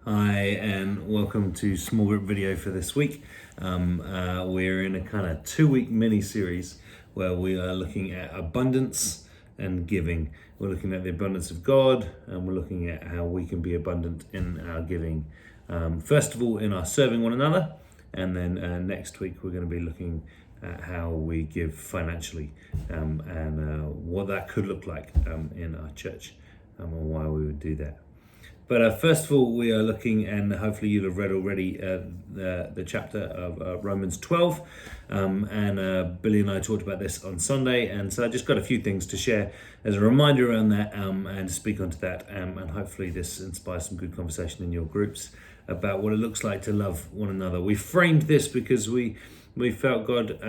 Hi, and welcome to small group video for this week. We're in a kind of 2-week mini series where we are looking at abundance and giving. We're looking at the abundance of God, and we're looking at how we can be abundant in our giving. First of all, in our serving one another, and then next week we're going to be looking at how we give financially and what that could look like in our church and why we would do that. But first of all, we are looking, and hopefully you'll have read already, the chapter of Romans 12. Billy and I talked about this on Sunday, and so I just got a few things to share as a reminder around that and to speak onto that. And hopefully this inspires some good conversation in your groups about what it looks like to love one another. We framed this because we felt God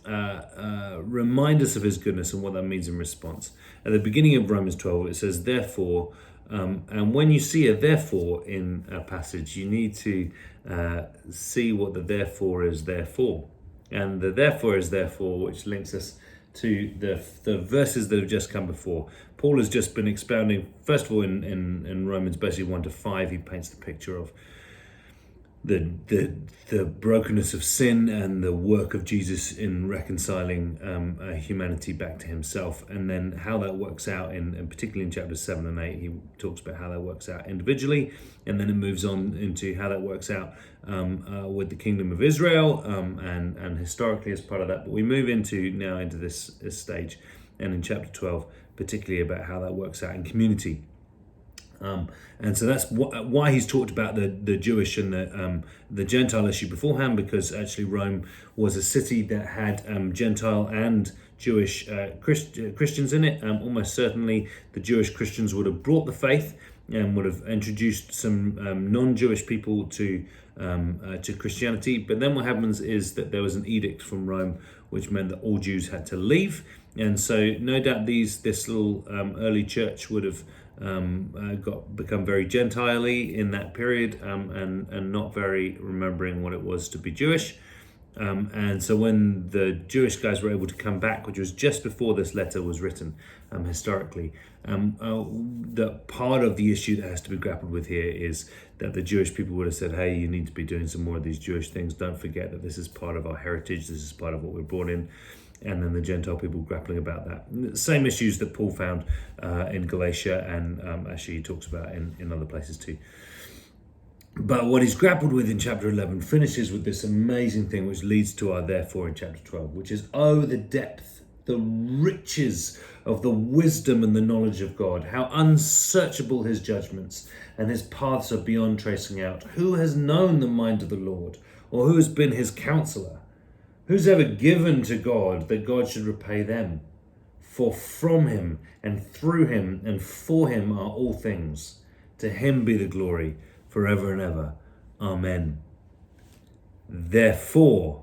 remind us of his goodness and what that means in response. At the beginning of Romans 12, it says, therefore, and when you see a therefore in a passage, you need to see what the therefore is there for. And the therefore is therefore, which links us to the verses that have just come before. Paul has just been expounding, first of all, in Romans basically 1-5, he paints the picture of the brokenness of sin and the work of Jesus in reconciling humanity back to himself, and then how that works out and particularly in chapters 7 and 8 he talks about how that works out individually, and then it moves on into how that works out with the kingdom of Israel and historically as part of that. But we move into this stage, and in chapter 12 particularly about how that works out in community. And so that's why he's talked about the Jewish and the Gentile issue beforehand, because actually Rome was a city that had Gentile and Jewish Christians in it. Almost certainly the Jewish Christians would have brought the faith and would have introduced some non-Jewish people to Christianity. But then what happens is that there was an edict from Rome which meant that all Jews had to leave. And so no doubt this little early church would have become very Gentile-y in that period and not very remembering what it was to be Jewish. And so when the Jewish guys were able to come back, which was just before this letter was written historically, that part of the issue that has to be grappled with here is that the Jewish people would have said, hey, you need to be doing some more of these Jewish things. Don't forget that this is part of our heritage. This is part of what we're brought in. And then the Gentile people grappling about that. Same issues that Paul found in Galatia, and actually he talks about in other places too. But what he's grappled with in chapter 11 finishes with this amazing thing which leads to our therefore in chapter 12, which is, oh, the depth, the riches of the wisdom and the knowledge of God, how unsearchable his judgments and his paths are beyond tracing out. Who has known the mind of the Lord, or who has been his counselor? Who's ever given to God that God should repay them? For from him and through him and for him are all things. To him be the glory forever and ever. Amen. Therefore,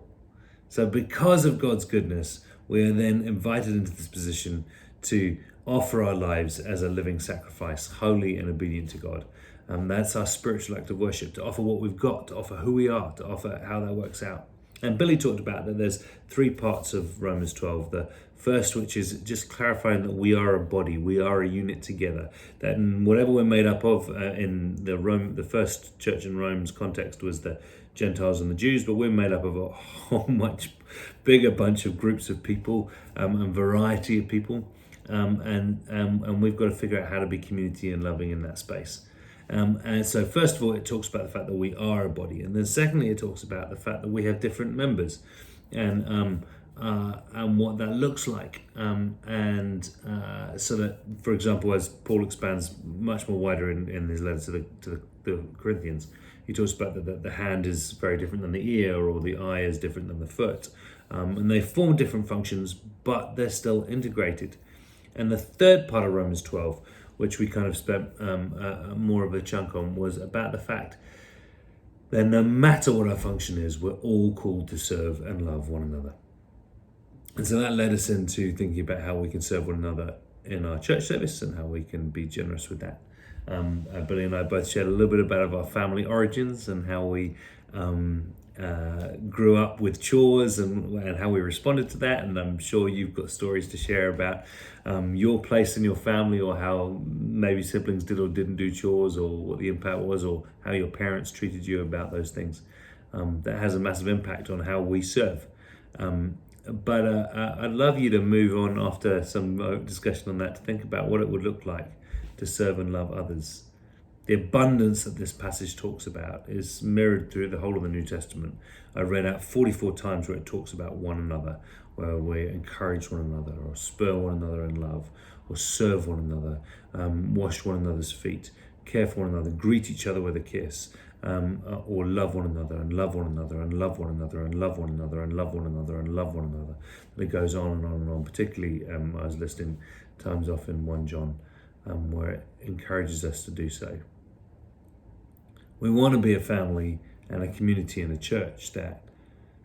so because of God's goodness, we are then invited into this position to offer our lives as a living sacrifice, holy and obedient to God. That's our spiritual act of worship, to offer what we've got, to offer who we are, to offer how that works out. And Billy talked about that there's 3 parts of Romans 12. The first, which is just clarifying that we are a body, we are a unit together. That whatever we're made up of in the first church in Rome's context was the Gentiles and the Jews, but we're made up of a whole much bigger bunch of groups of people and variety of people. And we've got to figure out how to be community and loving in that space. And so first of all, it talks about the fact that we are a body. And then secondly, it talks about the fact that we have different members and what that looks like. So that, for example, as Paul expands much more wider in his letter to the Corinthians, he talks about that the hand is very different than the ear, or the eye is different than the foot. And they form different functions, but they're still integrated. And the third part of Romans 12, which we kind of spent more of a chunk on, was about the fact that no matter what our function is, we're all called to serve and love one another. And so that led us into thinking about how we can serve one another in our church service and how we can be generous with that. Billy and I both shared a little bit about our family origins and how we grew up with chores and how we responded to that. And I'm sure you've got stories to share about your place in your family, or how maybe siblings did or didn't do chores, or what the impact was, or how your parents treated you about those things. That has a massive impact on how we serve. But I'd love you to move on after some discussion on that, to think about what it would look like to serve and love others. The abundance that this passage talks about is mirrored through the whole of the New Testament. I read out 44 times where it talks about one another, where we encourage one another, or spur one another in love, or serve one another, wash one another's feet, care for one another, greet each other with a kiss, or love one another, and love one another, and love one another, and love one another, and love one another, and love one another. And it goes on and on and on. Particularly, I was listening times off in 1 John, where it encourages us to do so. We want to be a family and a community and a church that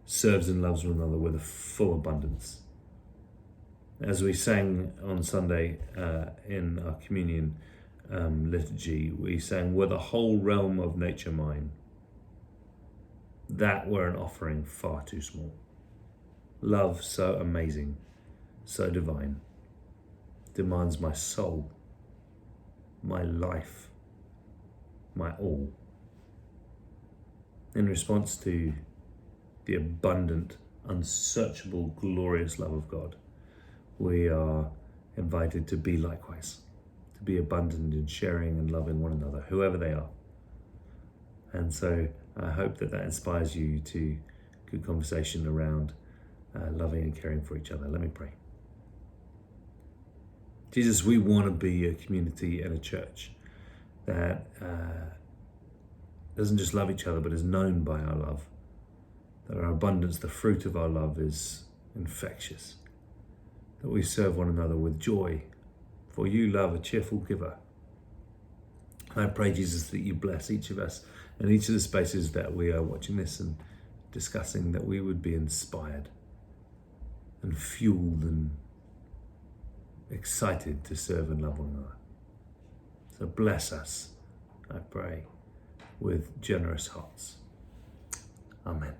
serves and loves one another with a full abundance. As we sang on Sunday in our communion liturgy, we sang, "Were the whole realm of nature mine, that were an offering far too small. Love so amazing, so divine, demands my soul, my life, my all." In response to the abundant, unsearchable, glorious love of God, we are invited to be likewise, to be abundant in sharing and loving one another, whoever they are. And so I hope that inspires you to good conversation around loving and caring for each other. Let me pray. Jesus, we want to be a community and a church that doesn't just love each other, but is known by our love. That our abundance, the fruit of our love, is infectious. That we serve one another with joy, for you love a cheerful giver. And I pray, Jesus, that you bless each of us in each of the spaces that we are watching this and discussing, that we would be inspired and fueled and excited to serve and love one another. So bless us, I pray, with generous hearts. Amen.